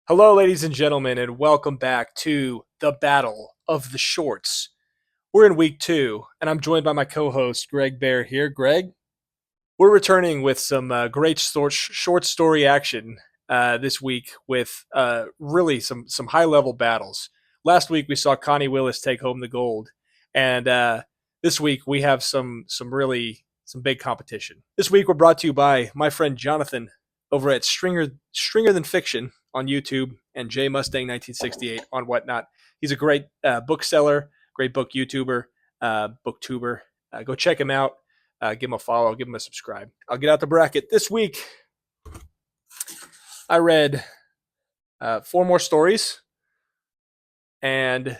Hello, ladies and gentlemen, and welcome back to the Battle of the Shorts. We're in week 2, and I'm joined by my co-host Greg Bear here. Greg, we're returning with some great short story action this week with really some high level battles. Last week we saw Connie Willis take home the gold, and this week we have some big competition. This week we're brought to you by my friend Jonathan over at Stringer Than Fiction on YouTube and J Mustang 1968 on whatnot. He's a great bookseller, great book YouTuber, booktuber. Go check him out. Give him a follow, give him a subscribe. I'll get out the bracket. This week, I read 4 more stories, and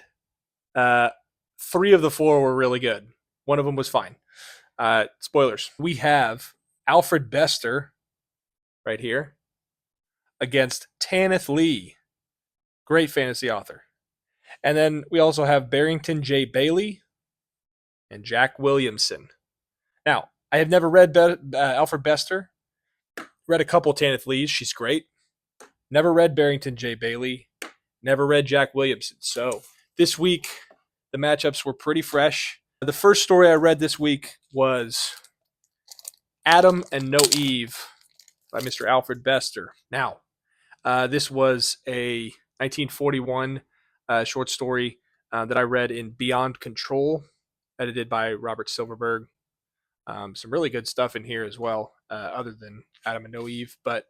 3 of the 4 were really good. One of them was fine. Spoilers. We have Alfred Bester right here against Tanith Lee, great fantasy author. And then we also have Barrington J. Bayley and Jack Williamson. Now, I have never read Alfred Bester. Read a couple Tanith Lees. She's great. Never read Barrington J. Bayley. Never read Jack Williamson. So this week, the matchups were pretty fresh. The first story I read this week was Adam and No Eve by Mr. Alfred Bester. Now, this was a 1941 short story that I read in Beyond Control, edited by Robert Silverberg. Some really good stuff in here as well, other than Adam and No Eve. But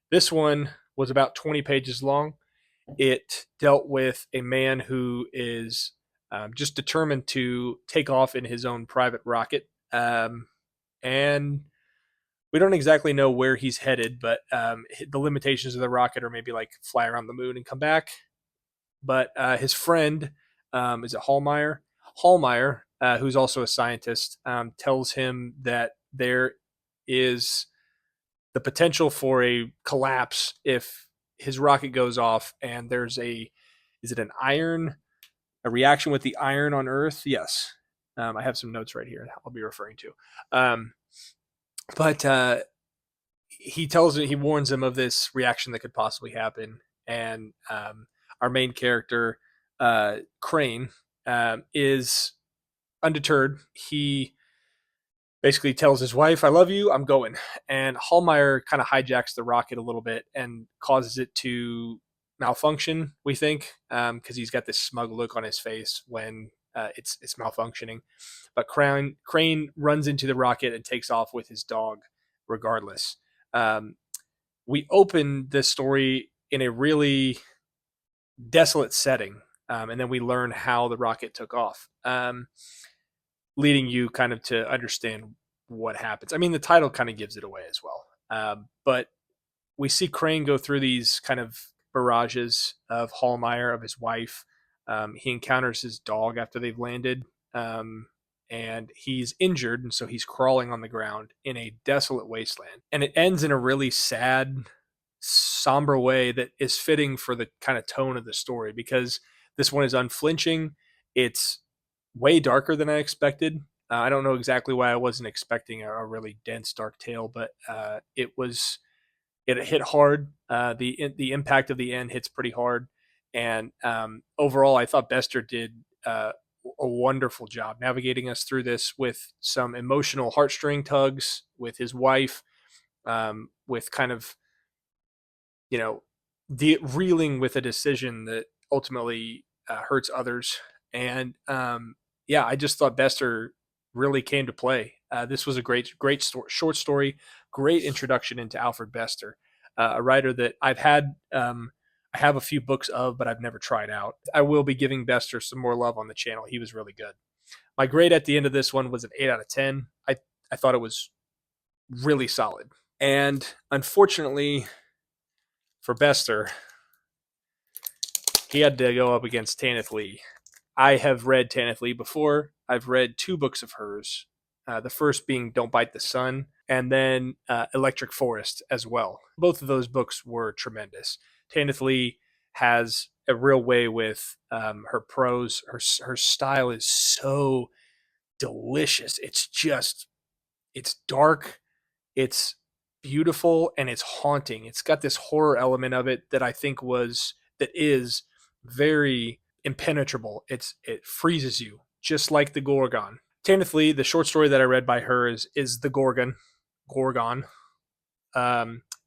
this one was about 20 pages long. It dealt with a man who is just determined to take off in his own private rocket. And we don't exactly know where he's headed, but the limitations of the rocket are maybe like fly around the moon and come back. But his friend, is it Hallmeyer? Hallmeyer, who's also a scientist, tells him that there is the potential for a collapse if his rocket goes off, and there's is it a reaction with the iron on Earth? Yes. I have some notes right here I'll be referring to. But he warns him of this reaction that could possibly happen, and our main character, Crane, is undeterred. He basically tells his wife, "I love you, I'm going." And Hallmeyer kind of hijacks the rocket a little bit and causes it to malfunction, we think, because he's got this smug look on his face when it's malfunctioning. But Crane runs into the rocket and takes off with his dog regardless. We open this story in a really desolate setting, and then we learn how the rocket took off, leading you kind of to understand what happens. I mean, the title kind of gives it away as well. But we see Crane go through these kind of barrages of Hallmeyer, of his wife. He encounters his dog after they've landed, and he's injured, and so he's crawling on the ground in a desolate wasteland. And it ends in a really sad, somber way that is fitting for the kind of tone of the story, because this one is unflinching. It's way darker than I expected. I don't know exactly why I wasn't expecting a really dense, dark tale, but it hit hard. The impact of the end hits pretty hard, and overall, I thought Bester did a wonderful job navigating us through this with some emotional heartstring tugs with his wife, with kind of, reeling with a decision that ultimately hurts others. And yeah, I just thought Bester really came to play. This was a great short story, great introduction into Alfred Bester, a writer that I've had. I have a few books of, but I've never tried out. I will be giving Bester some more love on the channel. He was really good. My grade at the end of this one was an 8 out of 10. I thought it was really solid. And unfortunately for Bester, he had to go up against Tanith Lee. I have read Tanith Lee before. I've read 2 books of hers. The first being Don't Bite the Sun, and then Electric Forest as well. Both of those books were tremendous. Tanith Lee has a real way with her prose. Her style is so delicious. It's dark. It's beautiful and it's haunting. It's got this horror element of it that I think is very impenetrable. It freezes you, just like the Gorgon. Tanith Lee, the short story that I read by her is the Gorgon.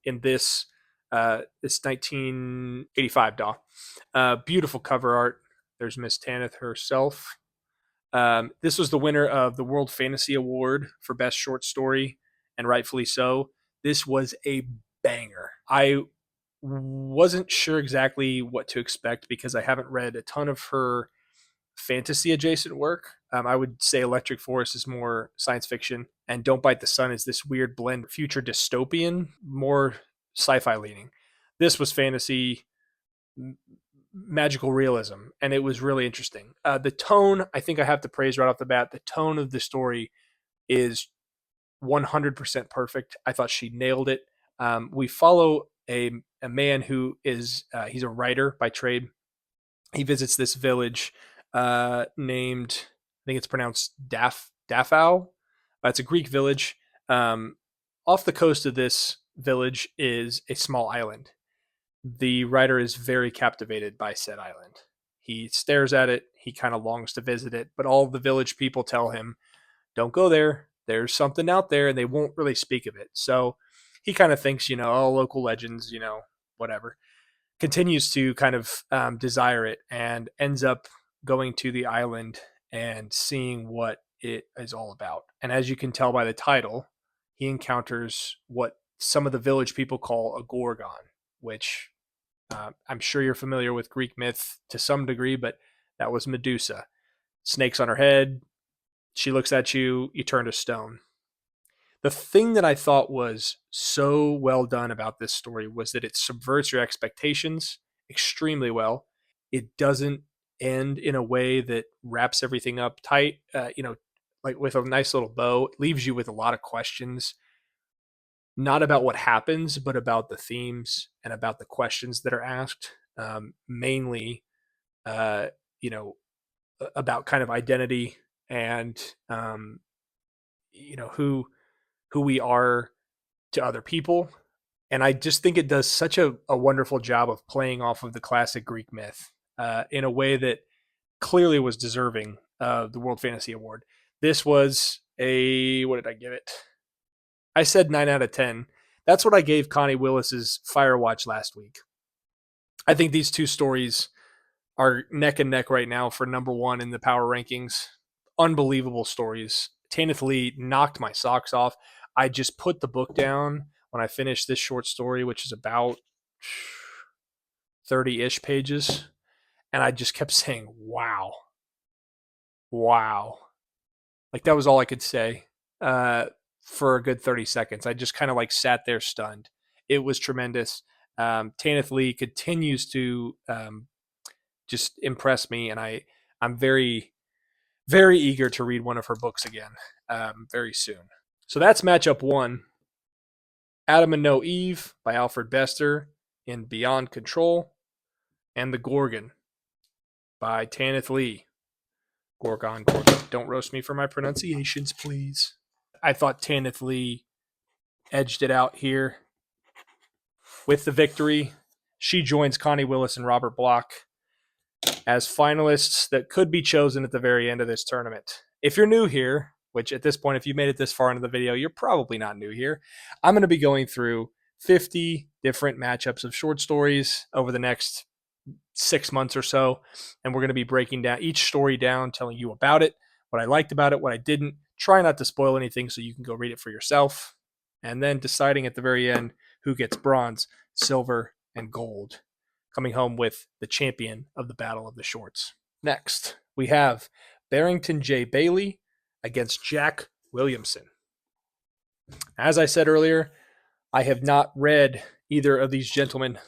In this 1985 DAW. Beautiful cover art. There's Miss Tanith herself. This was the winner of the World Fantasy Award for Best Short Story, and rightfully so. This was a banger. I wasn't sure exactly what to expect because I haven't read a ton of her fantasy adjacent work. I would say Electric Forest is more science fiction, and Don't Bite the Sun is this weird blend, future dystopian, more sci-fi leaning. This was fantasy, magical realism, and it was really interesting. The tone, I think I have to praise right off the bat. The tone of the story is 100% perfect. I thought she nailed it. We follow a man who is he's a writer by trade. He visits this village named, I think it's pronounced Dafau. It's a Greek village. Off the coast of this village is a small island. The writer is very captivated by said island. He stares at it. He kind of longs to visit it, but all the village people tell him, don't go there. There's something out there, and they won't really speak of it. So he kind of thinks, local legends, whatever. Continues to kind of desire it and ends up going to the island and seeing what it is all about. And as you can tell by the title, he encounters what some of the village people call a Gorgon, which I'm sure you're familiar with Greek myth to some degree, but that was Medusa. Snakes on her head. She looks at you, you turn to stone. The thing that I thought was so well done about this story was that it subverts your expectations extremely well. It doesn't end in a way that wraps everything up tight, like with a nice little bow. It leaves you with a lot of questions, not about what happens, but about the themes and about the questions that are asked, mainly, about kind of identity and, who we are to other people. And I just think it does such a wonderful job of playing off of the classic Greek myth in a way that clearly was deserving of the World Fantasy Award. This was what did I give it? I said 9 out of 10. That's what I gave Connie Willis's Firewatch last week. I think these two stories are neck and neck right now for number one in the power rankings. Unbelievable stories. Tanith Lee knocked my socks off. I just put the book down when I finished this short story, which is about 30-ish pages. And I just kept saying, wow. Like that was all I could say for a good 30 seconds. I just kind of like sat there stunned. It was tremendous. Tanith Lee continues to just impress me. And I'm very, very eager to read one of her books again very soon. So that's matchup one. Adam and No Eve by Alfred Bester in Beyond Control, and The Gorgon by Tanith Lee. Gorgon. Don't roast me for my pronunciations, please. I thought Tanith Lee edged it out here with the victory. She joins Connie Willis and Robert Bloch as finalists that could be chosen at the very end of this tournament. If you're new here, which at this point, if you made it this far into the video, you're probably not new here, I'm going to be going through 50 different matchups of short stories over the next 6 months or so. And we're going to be breaking down each story down, telling you about it, what I liked about it, what I didn't. Try not to spoil anything so you can go read it for yourself. And then deciding at the very end who gets bronze, silver, and gold, coming home with the champion of the Battle of the Shorts. Next, we have Barrington J. Bayley against Jack Williamson. As I said earlier, I have not read either of these gentlemen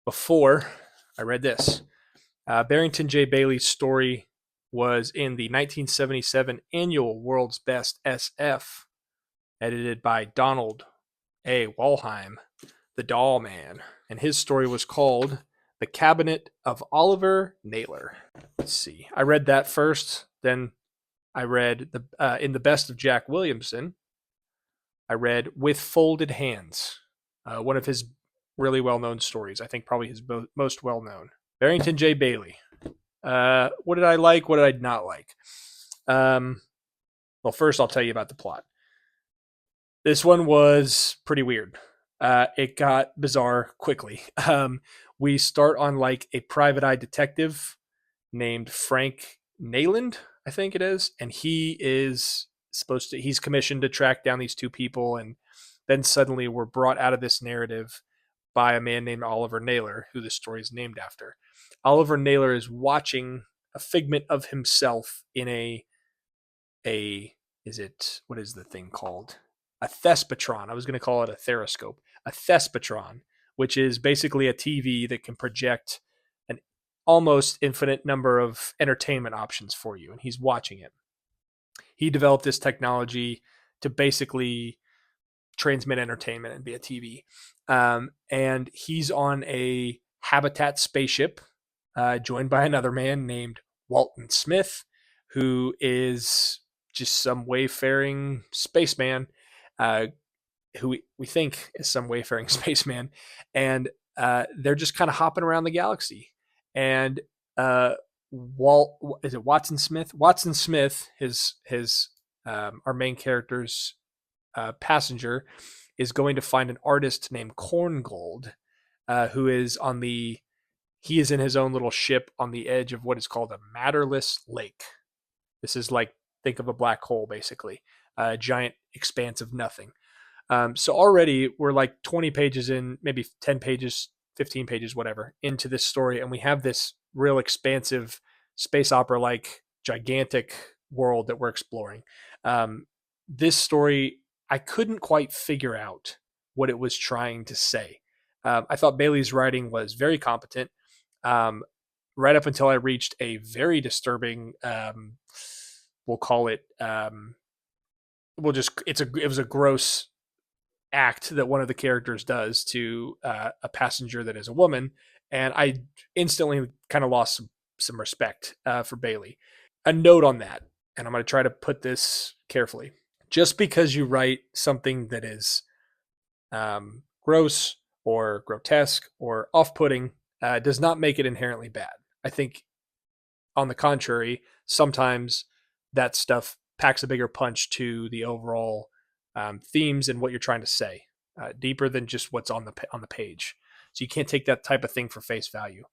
before I read this. Barrington J. Bayley's story was in the 1977 annual World's Best SF, edited by Donald A. Walheim, the Doll Man. And his story was called The Cabinet of Oliver Naylor. Let's see. I read that first, then I read In the Best of Jack Williamson, I read With Folded Hands, one of his really well-known stories. I think probably his most well-known. Barrington J. Bayley. What did I like? What did I not like? Well, first I'll tell you about the plot. This one was pretty weird. It got bizarre quickly. We start on like a private eye detective named Frank Nayland, I think it is, and he's commissioned to track down these two people, and then suddenly we're brought out of this narrative by a man named Oliver Naylor, who the story is named after. Oliver Naylor is watching a figment of himself in a what is the thing called? A thespatron. I was going to call it a theroscope. A thespatron, which is basically a TV that can project an almost infinite number of entertainment options for you, and he's watching it. He developed this technology to basically transmit entertainment and be a TV. And he's on a Habitat spaceship, joined by another man named Walton Smith, who is just some wayfaring spaceman, who we think is some wayfaring spaceman, and they're just kind of hopping around the galaxy. And is it Watson Smith? Watson Smith, his our main character's passenger, is going to find an artist named Korngold, who is he is in his own little ship on the edge of what is called a matterless lake. This is like, think of a black hole, basically, a giant expanse of nothing. So already we're like 20 pages in, maybe 10 pages, 15 pages, whatever, into this story, and we have this real expansive space opera-like gigantic world that we're exploring. This story, I couldn't quite figure out what it was trying to say. I thought Bayley's writing was very competent, right up until I reached a very disturbing, we'll call it, it was a gross act that one of the characters does to a passenger that is a woman, and I instantly kind of lost some respect for Bayley. A note on that, and I'm going to try to put this carefully. Just because you write something that is gross or grotesque or off-putting does not make it inherently bad. I think, on the contrary, sometimes that stuff packs a bigger punch to the overall themes and what you're trying to say, deeper than just what's on the page. So you can't take that type of thing for face value.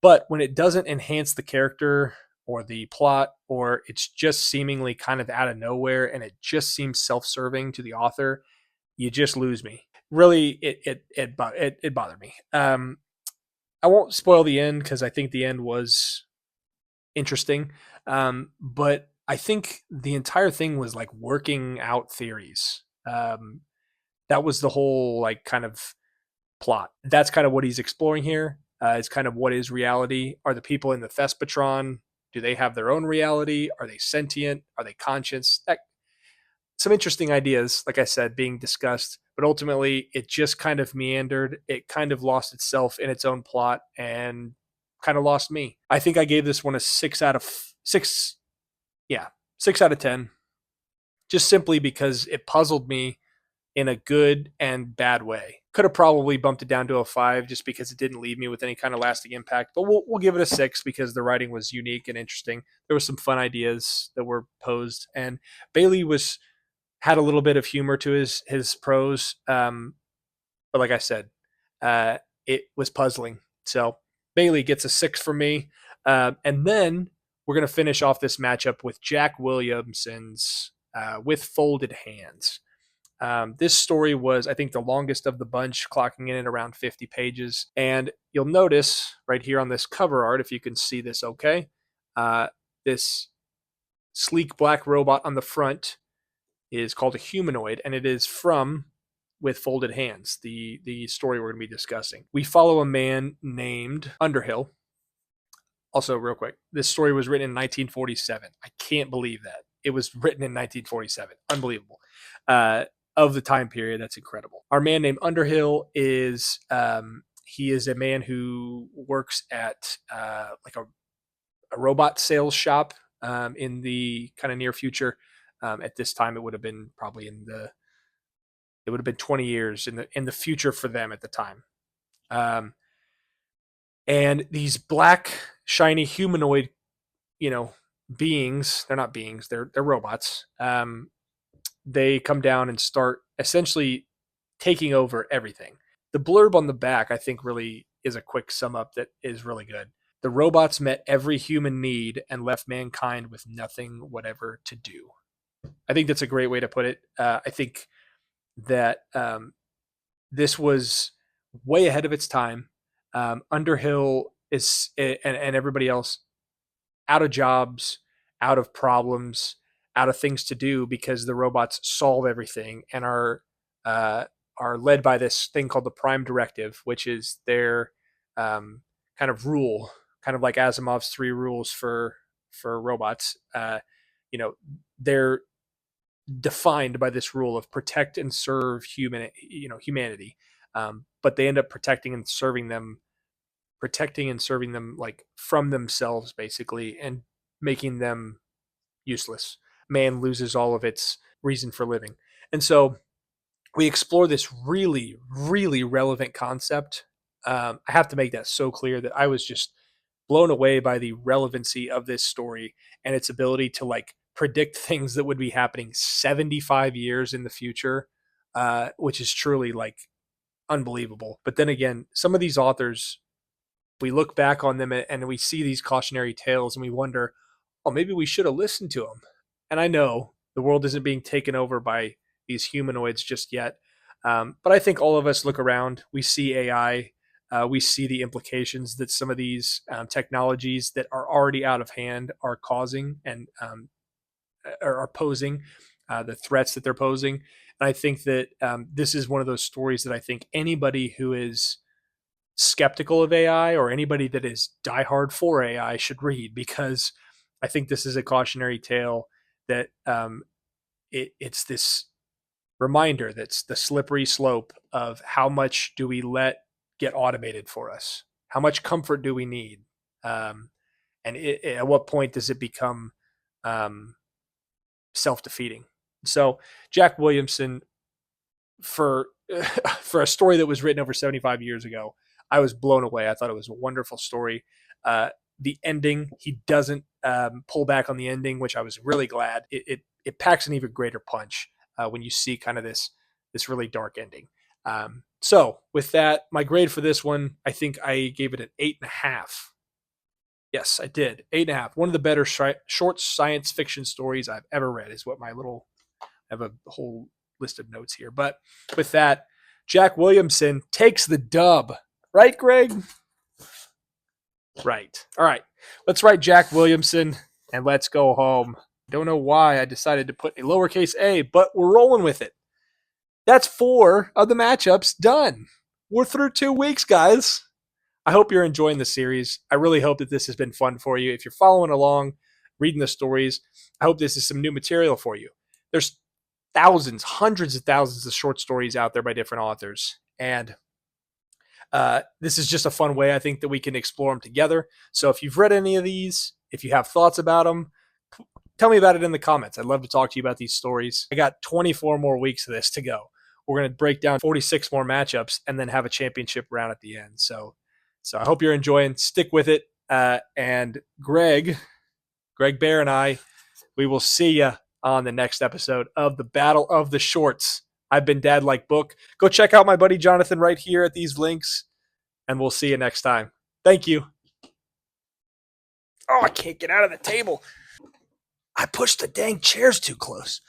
But when it doesn't enhance the character or the plot, or it's just seemingly kind of out of nowhere and it just seems self-serving to the author, you just lose me. Really, it bothered me. I won't spoil the end because I think the end was interesting, but I think the entire thing was like working out theories. That was the whole like kind of plot. That's kind of what he's exploring here. It's kind of what is reality. Are the people in the Thespatron, do they have their own reality? Are they sentient? Are they conscious? Some interesting ideas, like I said, being discussed, but ultimately it just kind of meandered. It kind of lost itself in its own plot and kind of lost me. I think I gave this one a 6 out of 6. Yeah, 6 out of 10. Just simply because it puzzled me in a good and bad way. Could have probably bumped it down to a 5 just because it didn't leave me with any kind of lasting impact, but we'll give it a 6 because the writing was unique and interesting. There were some fun ideas that were posed, and Bayley had a little bit of humor to his prose, but like I said, it was puzzling. So Bayley gets a 6 from me, and then we're going to finish off this matchup with Jack Williamson's With Folded Hands. This story was, I think, the longest of the bunch, clocking in at around 50 pages. And you'll notice right here on this cover art, if you can see this okay, this sleek black robot on the front is called a humanoid, and it is from With Folded Hands, the story we're going to be discussing. We follow a man named Underhill. Also, real quick, this story was written in 1947. I can't believe that. It was written in 1947. Unbelievable. Of the time period, that's incredible. Our man named Underhill is he is a man who works at like a robot sales shop in the kind of near future. At this time, it would have been probably in the It would have been 20 years in the future for them at the time. And these black, shiny humanoid, beings, they're not beings, they're robots. They come down and start essentially taking over everything. The blurb on the back, I think, really is a quick sum up that is really good. The robots met every human need and left mankind with nothing whatever to do. I think that's a great way to put it. I think that this was way ahead of its time. Underhill is and everybody else out of jobs, out of problems, out of things to do because the robots solve everything and are led by this thing called the Prime Directive, which is their kind of rule, kind of like Asimov's three rules for robots. They're defined by this rule of protect and serve humanity, but they end up protecting and serving them like from themselves basically, and making them useless. Man loses all of its reason for living. And so we explore this really, really relevant concept. I have to make that so clear that I was just blown away by the relevancy of this story and its ability to like predict things that would be happening 75 years in the future, which is truly like unbelievable. But then again, some of these authors, we look back on them and we see these cautionary tales and we wonder, oh, maybe we should have listened to them. And I know the world isn't being taken over by these humanoids just yet. But I think all of us look around, we see AI, we see the implications that some of these technologies that are already out of hand are causing and are posing, the threats that they're posing. And I think that this is one of those stories that I think anybody who is skeptical of AI or anybody that is diehard for AI should read, because I think this is a cautionary tale that it's this reminder that's the slippery slope of how much do we let get automated for us? How much comfort do we need? And at what point does it become self-defeating? So Jack Williamson, for for a story that was written over 75 years ago, I was blown away. I thought it was a wonderful story. The ending, he doesn't pull back on the ending, which I was really glad. It packs an even greater punch when you see kind of this really dark ending. So with that, my grade for this one, I think I gave it an 8.5. Yes, I did. 8.5. One of the better short science fiction stories I've ever read is what I have a whole list of notes here. But with that, Jack Williamson takes the dub. Right, Greg? Right. All right. Let's write Jack Williamson and let's go home. Don't know why I decided to put a lowercase a, but we're rolling with it. That's 4 of the matchups done. We're through 2 weeks, guys. I hope you're enjoying the series. I really hope that this has been fun for you. If you're following along, reading the stories, I hope this is some new material for you. There's thousands, hundreds of thousands of short stories out there by different authors. And this is just a fun way, I think, that we can explore them together. So if you've read any of these, if you have thoughts about them, tell me about it in the comments. I'd love to talk to you about these stories. I got 24 more weeks of this to go. We're going to break down 46 more matchups and then have a championship round at the end. So I hope you're enjoying. Stick with it. And Greg Bear and I, we will see you on the next episode of the Battle of the Shorts. I've been Dad Like Book. Go check out my buddy Jonathan right here at these links, and we'll see you next time. Thank you. Oh, I can't get out of the table. I pushed the dang chairs too close.